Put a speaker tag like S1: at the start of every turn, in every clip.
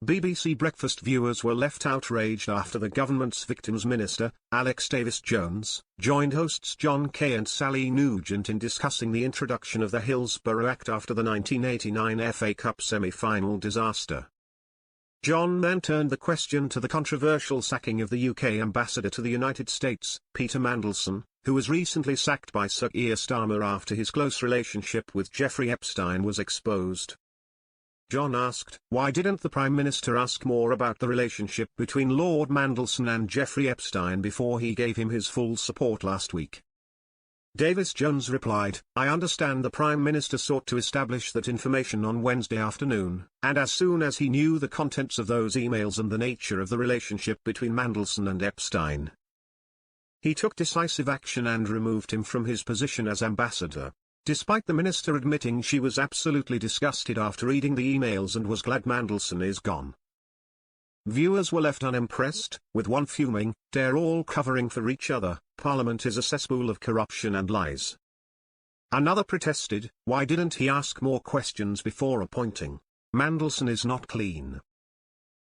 S1: BBC Breakfast viewers were left outraged after the government's Victims Minister, Alex Davies-Jones, joined hosts John Kay and Sally Nugent in discussing the introduction of the Hillsborough Act after the 1989 FA Cup semi-final disaster. John then turned the question to the controversial sacking of the UK ambassador to the United States, Peter Mandelson, who was recently sacked by Sir Keir Starmer after his close relationship with Jeffrey Epstein was exposed. John asked, why didn't the Prime Minister ask more about the relationship between Lord Mandelson and Jeffrey Epstein before he gave him his full support last week? Davies-Jones replied, I understand the Prime Minister sought to establish that information on Wednesday afternoon, and as soon as he knew the contents of those emails and the nature of the relationship between Mandelson and Epstein, he took decisive action and removed him from his position as ambassador. Despite the minister admitting she was absolutely disgusted after reading the emails and was glad Mandelson is gone. Viewers were left unimpressed, with one fuming, they're all covering for each other, Parliament is a cesspool of corruption and lies. Another protested, why didn't he ask more questions before appointing? Mandelson is not clean.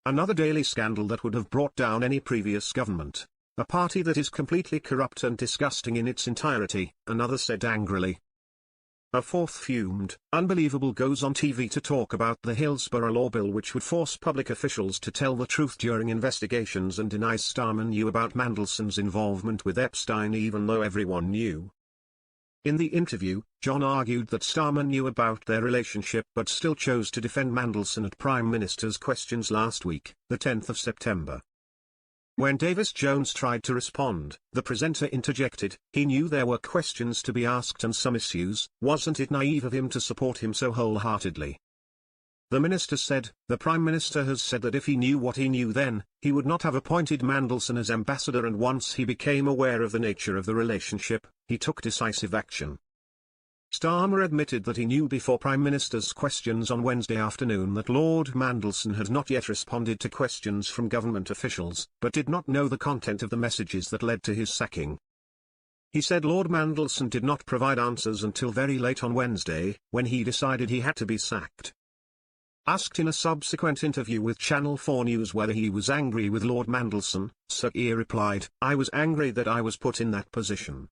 S1: Another daily scandal that would have brought down any previous government. A party that is completely corrupt and disgusting in its entirety, another said angrily. A fourth fumed, unbelievable goes on TV to talk about the Hillsborough Law Bill which would force public officials to tell the truth during investigations and denies Starmer knew about Mandelson's involvement with Epstein even though everyone knew. In the interview, John argued that Starmer knew about their relationship but still chose to defend Mandelson at Prime Minister's questions last week, the 10th of September. When Davies-Jones tried to respond, the presenter interjected, he knew there were questions to be asked and some issues, wasn't it naive of him to support him so wholeheartedly? The minister said, the Prime Minister has said that if he knew what he knew then, he would not have appointed Mandelson as ambassador and once he became aware of the nature of the relationship, he took decisive action. Starmer admitted that he knew before Prime Minister's questions on Wednesday afternoon that Lord Mandelson had not yet responded to questions from government officials, but did not know the content of the messages that led to his sacking. He said Lord Mandelson did not provide answers until very late on Wednesday, when he decided he had to be sacked. Asked in a subsequent interview with Channel 4 News whether he was angry with Lord Mandelson, Sir Keir replied, I was angry that I was put in that position.